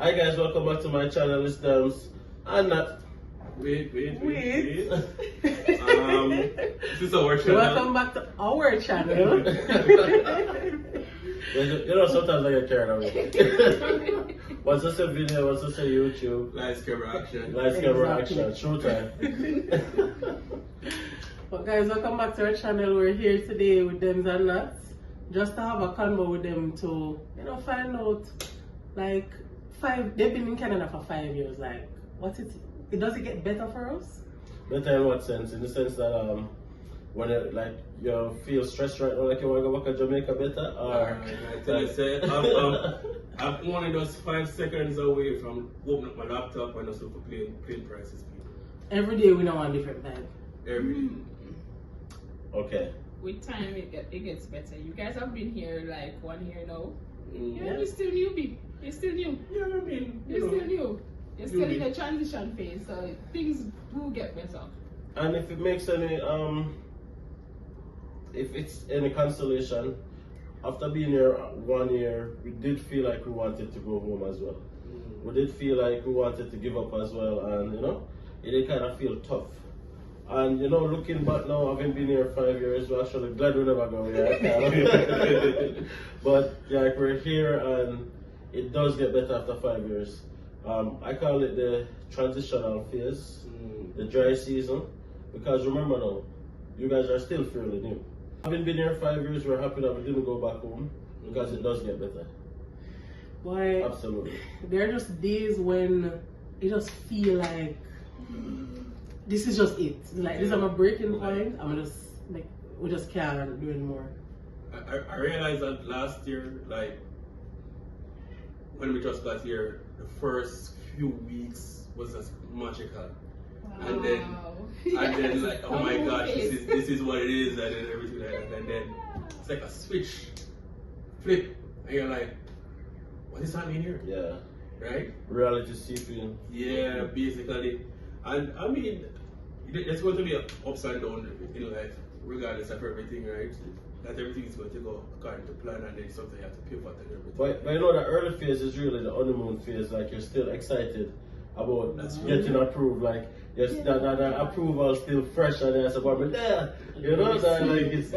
Hi guys, welcome back to my channel. It's Demz Natz. Wait. This is our channel. Welcome back to our channel. You know, sometimes I get carried away. Once I say video, once I say YouTube. Lights, camera, action. Lights, camera, action. Showtime. But guys, welcome back to our channel. We're here today with Demz Natz, just to have a convo with them to, find out, like, they've been in Canada for 5 years, like, does it get better for us? Better in what sense? In the sense that, when you feel stressed right now, like you want to go back to Jamaica better? Or I tell you, say, I'm only just 5 seconds away from opening up my laptop and just look for plane prices. Every day we know one different vibe. Every day. Okay. With time, it gets better. You guys have been here like 1 year now. Yeah. You're still newbie. You're still new. Yeah, I mean, You're still new. You're still in the transition phase, so things do get better. And if it makes any, if it's any consolation, after being here 1 year, we did feel like we wanted to go home as well. We did feel like we wanted to give up as well, and it did kind of feel tough. And looking back now, having been here 5 years, we're actually glad we never go here. But like we're here, and it does get better after 5 years. I call it the transitional phase, the dry season, because remember now, you guys are still fairly new. Having been here 5 years, we're happy that we didn't go back home, because it does get better. Why? Absolutely. There are just days when you just feel like this is just it. Like this is my breaking point. We just can't do anymore. I realized that last year, like, when we just got here, the first few weeks was just magical. Wow. And then like, oh my gosh, this is what it is, and then everything like that. And then it's like a switch, flip, and you're like, what is happening here? Yeah. Right? Reality seeping. Yeah, basically. And I mean, there's going to be ups and downs in life, regardless of everything, right? Not everything is going to go according to plan, and then something you have to pivot and everything. But the early phase is really the honeymoon phase. Like, you're still excited about getting approved. Like, that approval still fresh, and there's about me there.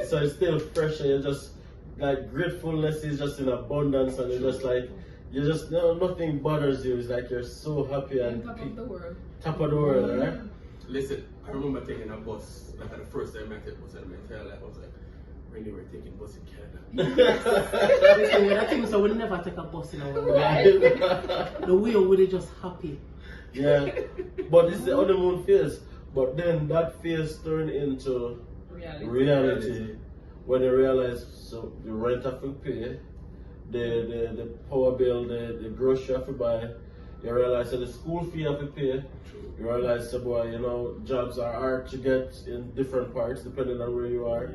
So it's still fresh, and you're just like gratefulness is just in abundance, and you're just like nothing bothers you. It's like you're so happy and Top of the world. Top of the world, right? Listen, I remember taking a bus, like the first time I took bus in my entire life, I was like, when you were taking bus in Canada. Listen, when I think so, we never take a bus in our life. The way we're just happy. Yeah, but it's the honeymoon phase. But then that phase turned into reality. When you realize, so the rent have to pay, the power bill, the grocery have to buy. You realize that the school fee have to pay. You realize, jobs are hard to get in different parts depending on where you are.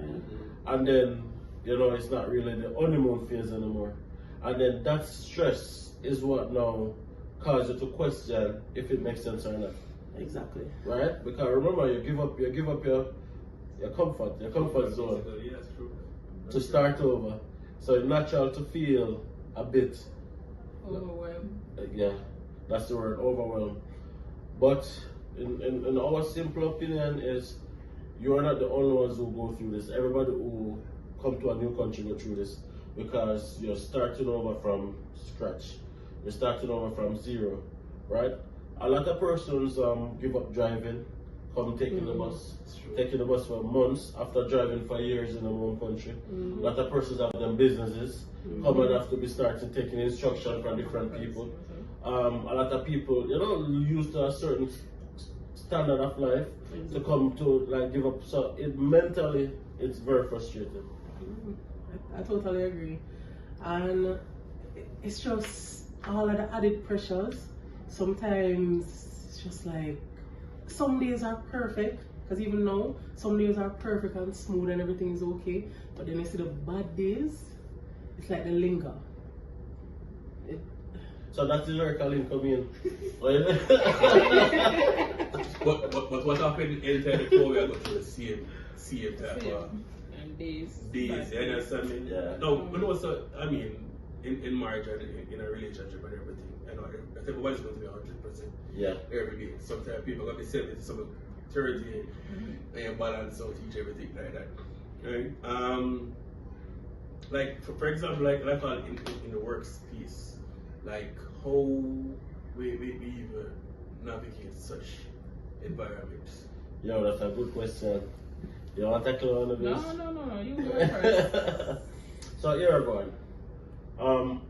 And then, it's not really the honeymoon phase anymore. And then that stress is what now causes you to question if it makes sense or not. Exactly. Right? Because remember, you give up your comfort zone Yeah, that's true. to start over. So it's natural to feel a bit Overwhelmed. yeah, that's the word, overwhelmed. But in our simple opinion is, you are not the only ones who go through this. Everybody who come to a new country go through this, because you're starting over from scratch. You're starting over from zero, right? A lot of persons give up driving, come taking the bus. Taking the bus for months after driving for years in their own country. A lot of persons have them businesses, come and have to be starting taking instruction from different people. A lot of people, used to a certain standard of life to come to give up. So mentally, it's very frustrating. I totally agree. And it's just all of the added pressures. Sometimes it's just like, some days are perfect, because even now, some days are perfect and smooth and everything is okay. But then you see the bad days, it's like they linger. So that's the lyrical income in. But what happened inside the core, we are going through the same type of And days. you understand me? Yeah. No, but also, I mean, in marriage and in a relationship and everything. I know I think nobody's going to be 100% every day. Sometimes people are going to be 70, some 30, and balance out each everything like that. Right? Like for example, like in the works piece, like how we even navigate such environments. Yo, that's a good question. You want to tackle one of this? No, you go first. So here I go.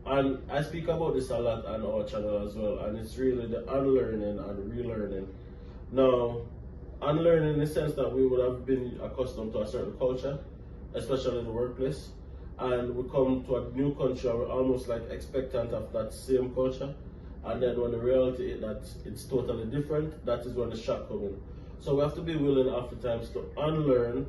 And I speak about this a lot on our channel as well, and it's really the unlearning and relearning. Now, unlearning in the sense that we would have been accustomed to a certain culture, especially in the workplace, and we come to a new country and we're almost like expectant of that same culture, and then when the reality is that it's totally different, that is when the shock comes in. So we have to be willing oftentimes to unlearn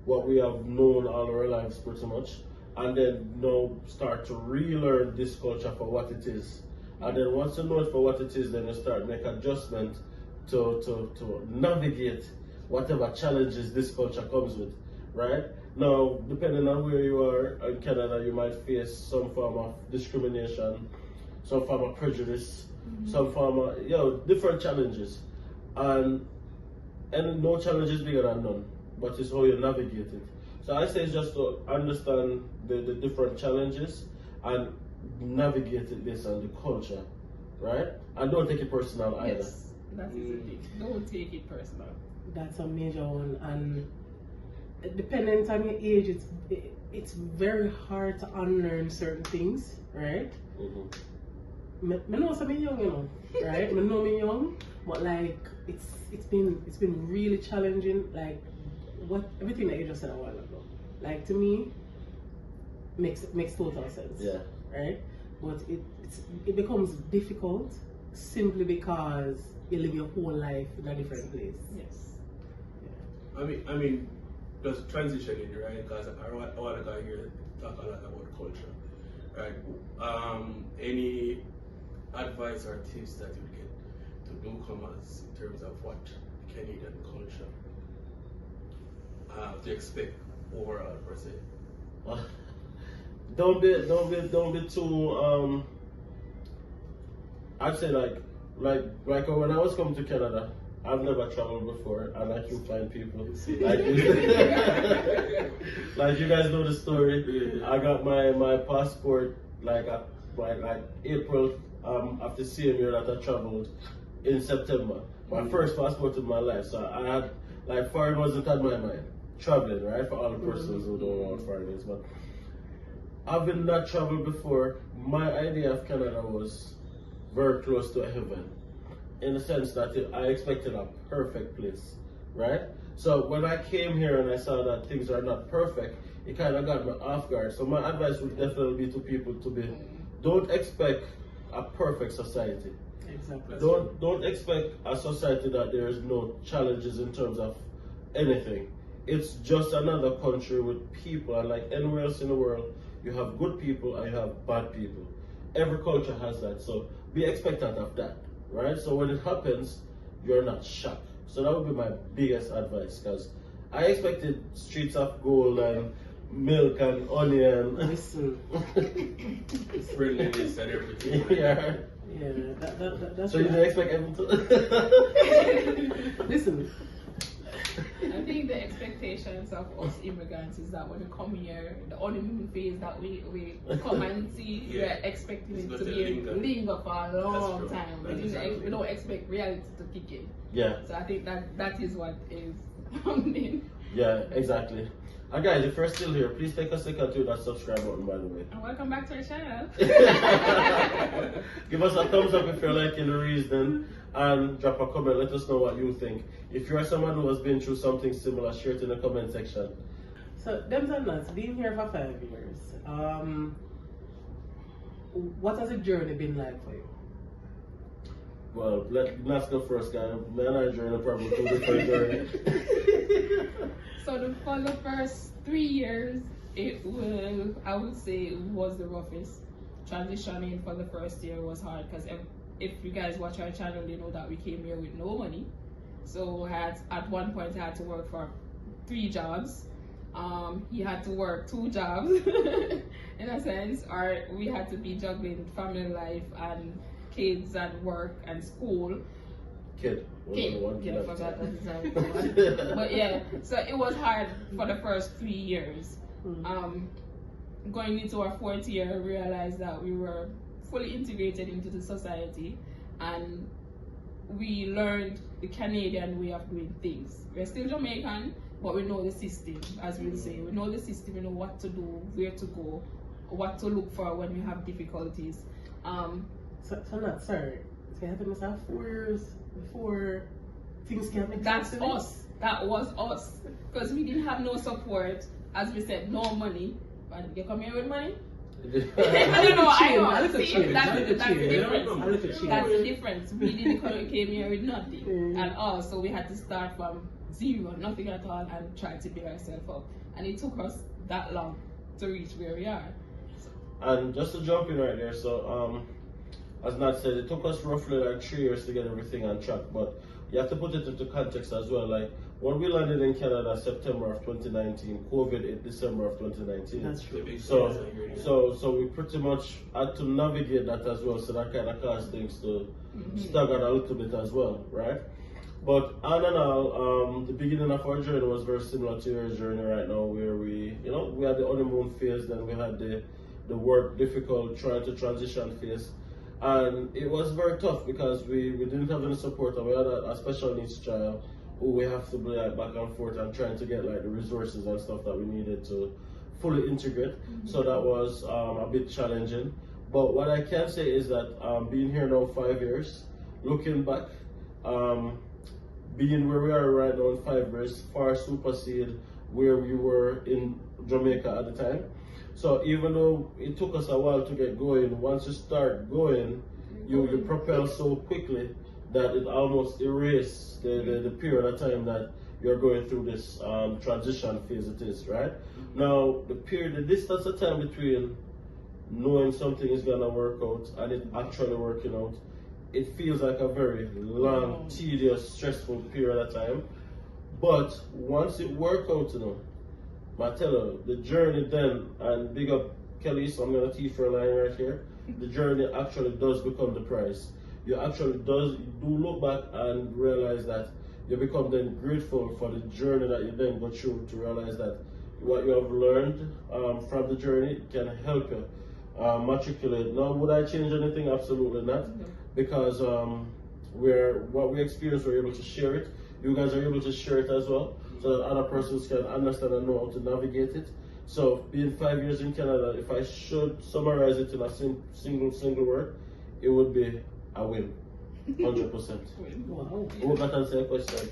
what we have known all our lives pretty much, and then now start to relearn this culture for what it is. And then once you know it for what it is, then you start make adjustment to navigate whatever challenges this culture comes with, right? Now, depending on where you are in Canada, you might face some form of discrimination, some form of prejudice, some form of, different challenges. And no challenge is bigger than none, but it's how you navigate it. So I say it's just to understand the different challenges and navigate it based on the culture, right? And don't take it personal either. Yes, that is the thing. Don't take it personal. That's a major one, and depending on your age, it's very hard to unlearn certain things, right? Me know some young, you know, right? Me know me young, but like it's been really challenging. Like everything that you just said a while ago, like to me, makes total sense. Yeah. Right? But it becomes difficult simply because you live your whole life in a different place. Yes. I mean, just transitioning, right? Because I want to go here talk a lot about culture, right? Any advice or tips that you get to newcomers in terms of what Canadian culture to expect overall per se? Don't be too. I'd say like when I was coming to Canada, I've never traveled before, and I can find people like like you guys know the story. I got my passport like April after seeing year that I traveled in September. My first passport in my life, so I had like foreign wasn't on my mind. Traveling, right, for all the persons who don't know what foreign is, but having not traveled before, my idea of Canada was very close to heaven, in the sense that I expected a perfect place, right? So when I came here and I saw that things are not perfect, it kind of got me off guard. So my advice would definitely be to people don't expect a perfect society. Exactly. Don't expect a society that there is no challenges in terms of anything. It's just another country with people, and like anywhere else in the world, you have good people and you have bad people. Every culture has that, so be expectant of that, right? So when it happens, you're not shocked. So that would be my biggest advice, because I expected streets of gold and milk and onion. Listen. Friendliness and everything. Yeah. Yeah, that's so you didn't expect everything Listen. I think the expectations of us immigrants is that when we come here, the honeymoon phase that we come and see, we're expecting it to be linger for a long time. We don't expect reality to kick in. Yeah. So I think that is what is happening. Yeah, exactly. And guys, if you're still here, please take a second to hit that subscribe button, by the way. And welcome back to our channel. Give us a thumbs up if you're liking the reason, and drop a comment. Let us know what you think. If you are someone who has been through something similar, share it in the comment section. So, Demz Natz, being here for 5 years, what has the journey been like for you? Well, let's go first, guys. Me and I journey probably two different journeys. So for the first 3 years, I would say it was the roughest. Transitioning for the first year was hard because if you guys watch our channel, you know that we came here with no money. So at one point I had to work for 3 jobs. He had to work 2 jobs. in a sense, or we had to be juggling family life and kids and work and school. Kid. Yeah, I forgot that is but yeah, so it was hard for the first 3 years. Going into our 4th year, I realized that we were fully integrated into the society, and we learned the Canadian way of doing things. We're still Jamaican, but we know the system, as we'll say. We know the system, we know what to do, where to go, what to look for when we have difficulties. So not sorry. So you must have 4 years before things can make That's sense. us. That was us. Because we didn't have no support. As we said, no money. But you come here with money? I know. See, that's the difference. That's the difference. We didn't came here with nothing at all. So we had to start from zero, nothing at all, and try to build ourselves up. And it took us that long to reach where we are. And just to jump in right there, so as Nat said, it took us roughly like 3 years to get everything on track, but you have to put it into context as well. Like when we landed in Canada September of 2019, COVID in December of 2019. That's true. So we pretty much had to navigate that as well, so that kind of caused things to stagger a little bit as well, right? But all in all, the beginning of our journey was very similar to your journey right now, where we had the honeymoon phase, then we had the work difficult, trying to transition phase. And it was very tough because we didn't have any support, and we had a special needs child who we have to be like back and forth and trying to get like the resources and stuff that we needed to fully integrate. So that was a bit challenging. But what I can say is that being here now 5 years, looking back, being where we are right now in 5 years far supersede where we were in Jamaica at the time. So even though it took us a while to get going, once you start going, you propel so quickly that it almost erases the period of time that you're going through this transition phase it is, right? Now, the distance of time between knowing something is gonna work out and it actually working out, it feels like a very long, tedious, stressful period of time. But once it works out, I tell you, the journey then, and big up Kelly, so I'm going to teach her a line right here, the journey actually does become the prize. You actually do look back and realize that you become then grateful for the journey that you then go through, to realize that what you have learned from the journey can help you matriculate. Now, would I change anything? Absolutely not, because what we experienced, we're able to share it. You guys are able to share it as well, so that other persons can understand and know how to navigate it. So being 5 years in Canada, if I should summarize it in a single word, it would be a win. 100%. Wow. Who got to answer a question?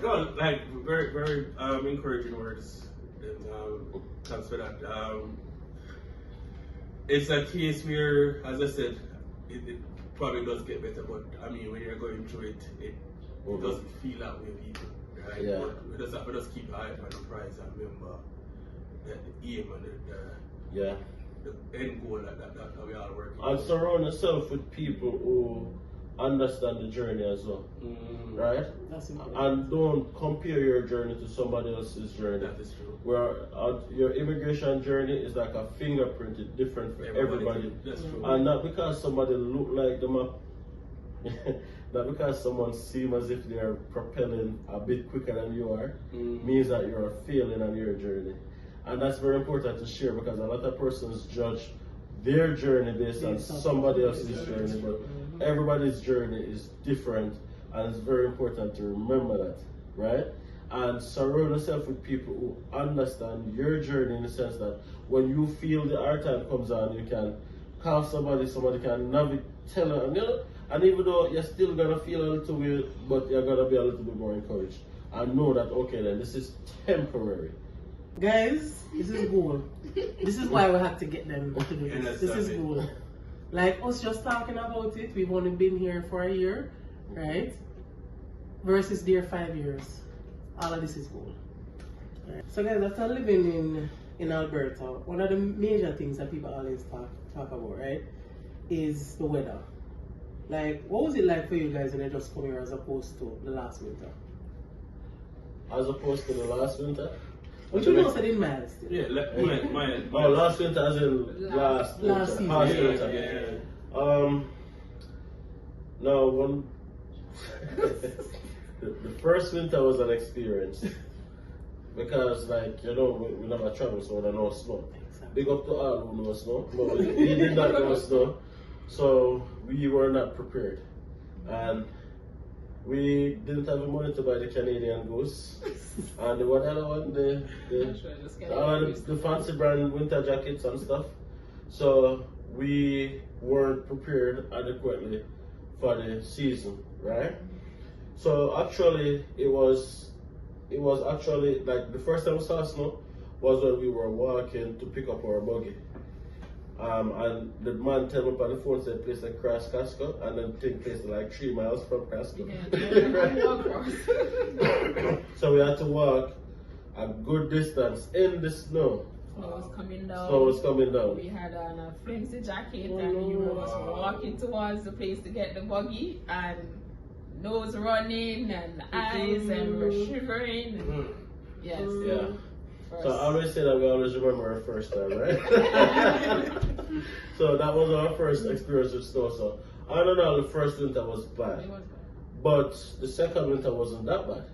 No, like very, very encouraging words. And thanks for that. It's a case where, as I said, it probably does get better, but I mean, when you're going through it, it doesn't feel that way, people. Right? Yeah. But we just keep our eye on the prize and remember the aim and the end goal that we are working And on. surround yourself with people who understand the journey as well, right? That's important. And don't compare your journey to somebody else's journey. That is true. Where your immigration journey is like a fingerprint, it's different for everybody. That's true. And not because somebody look like them up, not because someone seems as if they are propelling a bit quicker than you are, means that you are failing on your journey. And that's very important to share, because a lot of persons judge their journey based on somebody else's journey, but everybody's journey is different, and it's very important to remember that, right? And surround yourself with people who understand your journey, in the sense that when you feel the hard time comes on, you can call somebody can tell her, and even though you're still gonna feel a little weird, but you're gonna be a little bit more encouraged and know that, okay, then this is temporary. Guys, this is goal. This is why we have to get them to do this. This is goal. Like us just talking about it, we've only been here for a year, right? Versus their 5 years. All of this is goal. Right. So guys, after living in Alberta, one of the major things that people always talk about, right, is the weather. Like, what was it like for you guys when you just come here as opposed to the last winter? As opposed to the last winter? Which you know said in miles still. Yeah, my Oh, last winter as in last season. past Yeah, winter. yeah. No, one. the first winter was an experience because, like, you know, we never travel, so there no snow. Big up to all who know snow, but we did not know snow, so we were not prepared, and we didn't have the money to buy the Canadian Goose, and what other one, the fancy brand winter jackets and stuff. So we weren't prepared adequately for the season, right? So actually, it was actually like the first time we saw snow was when we were walking to pick up our buggy. And the man tell me on the phone said place like Cross Casco, and then take place like 3 miles from Casco. So we had to walk a good distance in the snow. Snow was coming down. Snow was coming down. We had on a flimsy jacket and we were just walking towards the place to get the buggy and nose running and eyes and we were shivering. And yes. Yeah. First. So I always say that we always remember our first time, right? So that was our first experience with snow. So I don't know, the first winter was bad. It was bad. But the second winter wasn't that bad.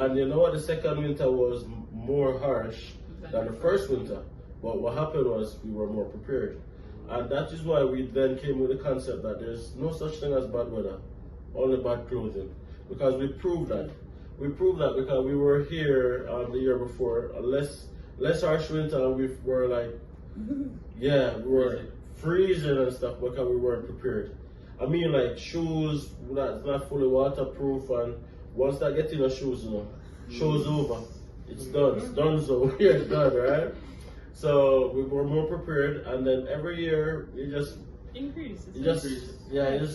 And you know what? The second winter was more harsh than the first winter. But what happened was we were more prepared. And that is why we then came with the concept that there's no such thing as bad weather, only bad clothing. Because we proved that. We proved that because we were here the year before, a less harsh winter, and we were like, yeah, we were freezing and stuff because we weren't prepared. I mean, like shoes that's not fully waterproof, and once that get in your shoes, you know, show's over. It's done. It's done. So we're done, right? So we were more prepared, and then every year you just Increase. you just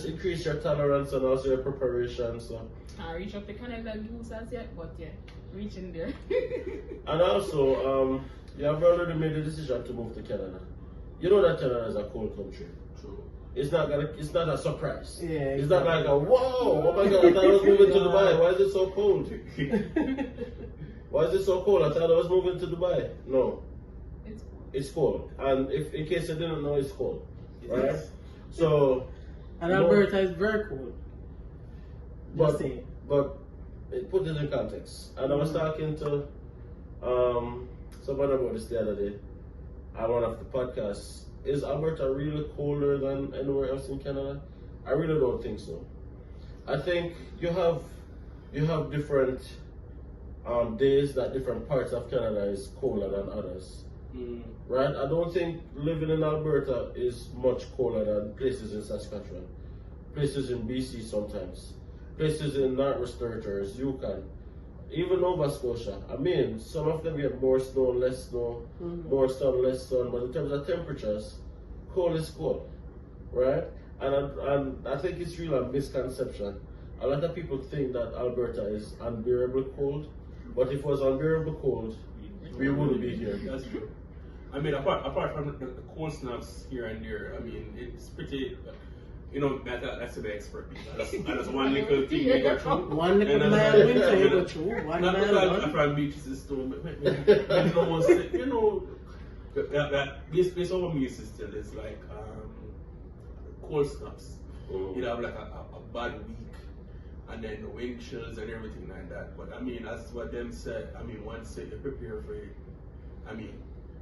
increase your tolerance and also your preparation. So. I reach up the Canada Goose as yet, but yeah, reaching there. And also, you have already made the decision to move to Canada. You know that Canada is a cold country. True. It's not a surprise. Yeah, it's not like a whoa, oh my god, I thought I was moving to Dubai. Why is it so cold? Why is it so cold? I thought I was moving to Dubai. No. It's cool. It's cold. And if in case you didn't know, it's cold. Right? So And Alberta is very cold. But put it in context. And I was talking to someone about this the other day on one of the podcasts. Is Alberta really colder than anywhere else in Canada? I really don't think so. I think you have different days that different parts of Canada is colder than others. Right? I don't think living in Alberta is much colder than places in Saskatchewan, places in BC sometimes, places in Northwest Territories, Yukon, even Nova Scotia. I mean, some of them get more snow, less snow, more sun, less sun, but in terms of temperatures, cold is cold, right? And I think it's really a misconception. A lot of people think that Alberta is unbearable cold, but if it was unbearable cold, we wouldn't be here. That's true. I mean, apart from the cold snaps here and there, I mean, it's pretty, you know, that's the expert. That's one little thing you go through. One little mile winter you go through. One not mile. because from beaches is storm, but you know, that this over me system is like cold snaps. You have like a bad week, and then the wind chills and everything like that. But I mean, as what them said, I mean, once you prepare for it, I mean,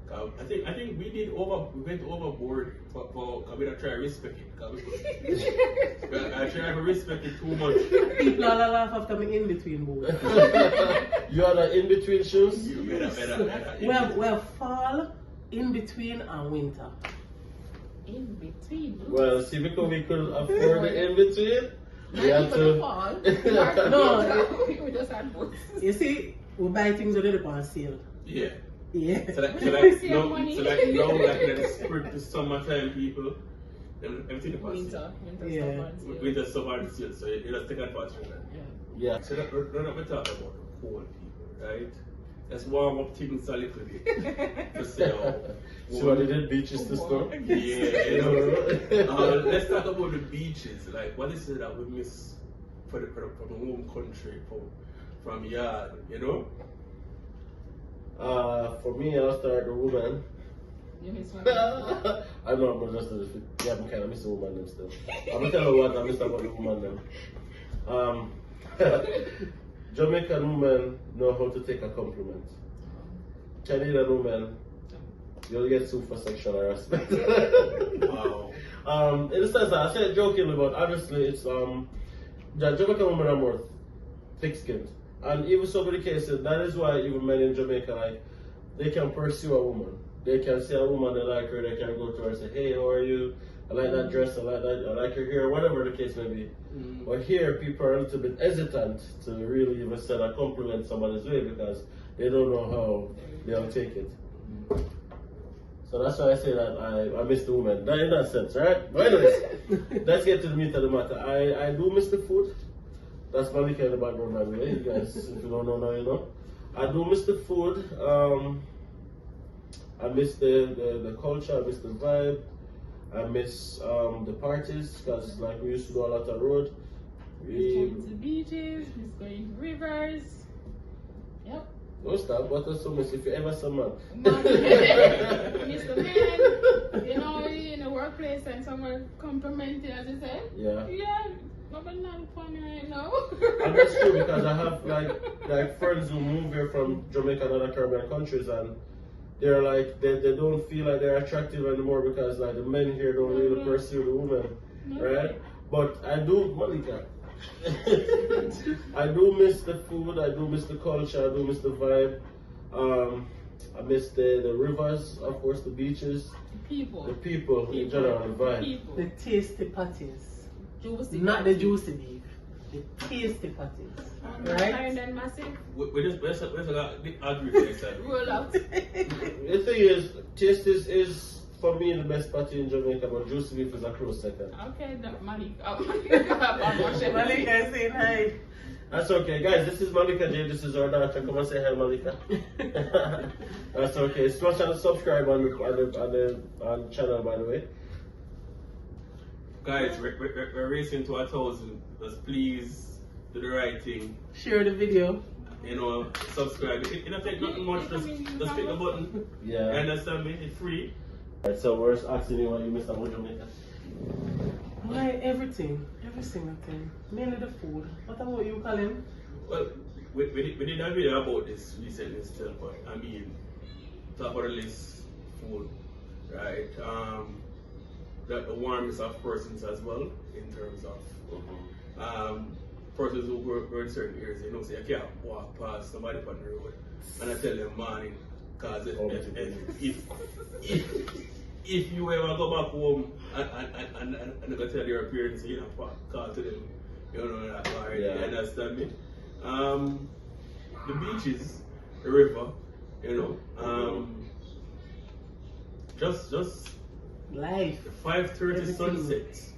I think we went overboard for we don't try to respect it. I try to respect it too much. People all laugh after me in between both. You are the in between shoes? You better. We have fall, in between, and winter. In between. Well, see, because we couldn't afford the in between, we had to. No, we just had both. You see, we buy things when they're on sale. Yeah. Yeah. So like now, like in the spring to summertime, people, everything is Winter Yeah. stuff on sale. Winter summer this year, so you just take advantage of that. Yeah. So we're not talking about the cold people, right? let's warm up things a little bit. To say, See what they did beaches to store? yeah, you know. Let's talk about the beaches. Like, what is it that we miss from the home country, from yard, you know? For me, I'll start the woman. You miss one? I know, but just yeah, I'm kind of miss the woman them still. I'm gonna tell you what I miss about the woman them. Jamaican women know how to take a compliment. Canadian women, you'll get sued for sexual harassment. Wow. In the sense that I said jokingly, but honestly, it's Jamaican women are more thick-skinned, and even so many cases, that is why even men in Jamaica, like, they can pursue a woman. They can see a woman they like her, they can go to her and say, hey, how are you? I like that dress, I like that, I like your hair, whatever the case may be. But here, people are a little bit hesitant to really even send a compliment somebody's way because they don't know how they'll take it. So that's why I say that I miss the woman. That in that sense, right? But anyways, let's get to the meat of the matter. I do miss the food. That's Malika in the background, by the way. You guys, if you don't know now, you know. I do miss the food. I miss the culture, I miss the vibe. I miss the parties because like we used to do a lot of road. Going to beaches, miss going to rivers. Yep. Don't stop, what else to miss if you ever some man? Miss the man, you know, in the workplace and someone compliment you as you say. Yeah. Yeah, but not funny right now. And that's true because I have like friends who move here from Jamaica and other Caribbean countries and they're like they don't feel like they're attractive anymore because like the men here don't really pursue the women, right? But I do, Malika. I do miss the food. I do miss the culture. I do miss the vibe. I miss the rivers, of course, the beaches, the people in general, the vibe. People. The tasty patties. Juicy Not patties. the juicy beef. The tasty patties. Right? And massive. We just agree with that. Roll out. The thing is, taste is for me the best party in Jamaica, but juicy beef is a close second. Okay, Malika. Malika is saying hi. That's okay, guys. This is Malika J. This is our daughter. Come and say hi, Malika. That's okay. Smash and subscribe on the channel, by the way. Guys, we're racing to 1,000. Just please do the right thing. Share the video. You know, subscribe. It don't take nothing much. Just click the button. Yeah. You understand me? It's free. Right, so we're asking you what you missed about Jamaica. Why everything? Every single thing. Mainly the food. What about you, Colin? Well, we did a video about this recently still, but I mean, top of the list, food, right? The warmth of persons as well, in terms of persons who go in certain areas, you know, say, I can't walk past somebody on the road, and I tell them, morning, because if you ever go back home and go tell your parents, you know, call to them, you know, that already, you understand me? The beaches, the river, you know, just life. 5:30 sunsets,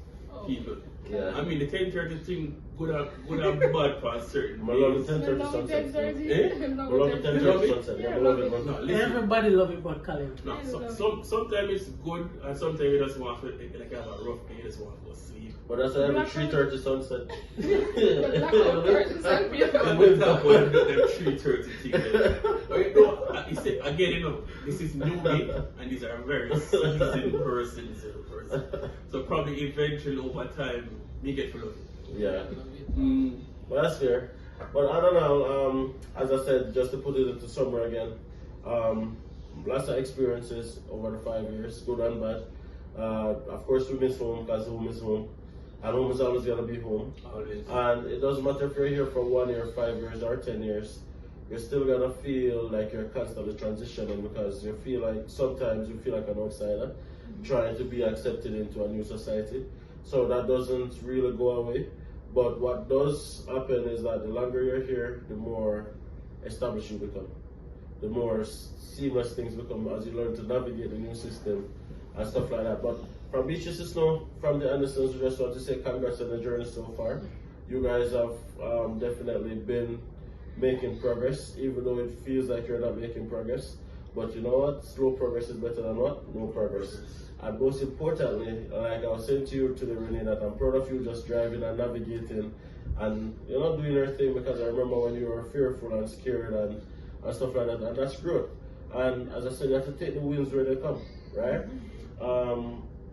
people. Yeah. I mean, the 10:30 thing good and bad for certain I love days. the 10:30 sunset. I love the Love 10:30 it? sunset. Yeah, I love it. No, listen. Everybody love it but Colin. No, sometimes it's good, and sometimes you just want to like have a rough day, you just want to go sleep. But that's why every 3:30 sunset. And with that one, them 3:30 thing. But you know, again, you know, this is new me, and these are very seasoned persons. So probably eventually over time, me get to love it. Yeah. Well, that's fair. But I don't know, as I said, just to put it into summary again, lots of experiences over the 5 years, good and bad. Of course, we miss home because home is home. And home is always going to be home. Always. And it doesn't matter if you're here for 1 year, 5 years, or 10 years. You're still going to feel like you're constantly transitioning because you feel like sometimes you feel like an outsider trying to be accepted into a new society. So that doesn't really go away. But what does happen is that the longer you're here, the more established you become. The more seamless things become as you learn to navigate the new system and stuff like that. But from Beaches to Snow, from the Andersons, we just want to say congrats on the journey so far. You guys have definitely been making progress, even though it feels like you're not making progress. But you know what? Slow progress is better than what? No progress. And most importantly, like I was saying to you today, Renee, that I'm proud of you just driving and navigating and you're not doing your thing, because I remember when you were fearful and scared and stuff like that, and that's growth. And as I said, you have to take the wins where they come, right?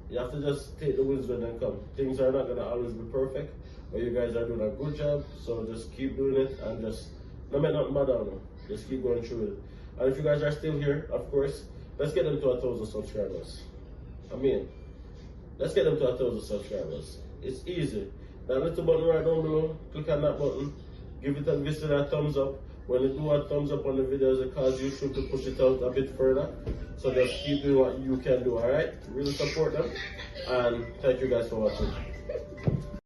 You have to just take the wins when they come. Things are not going to always be perfect, but you guys are doing a good job, so just keep doing it and just don't make nothing bad on them. Just keep going through it. And if you guys are still here, of course, let's get them to 1,000 subscribers. I mean, let's get them to 1,000 subscribers. It's easy. That little button right down below, click on that button, give it a visit, a thumbs up. When you do a thumbs up on the videos, it causes YouTube to push it out a bit further. So just keep doing what you can do, alright? Really support them. And thank you guys for watching.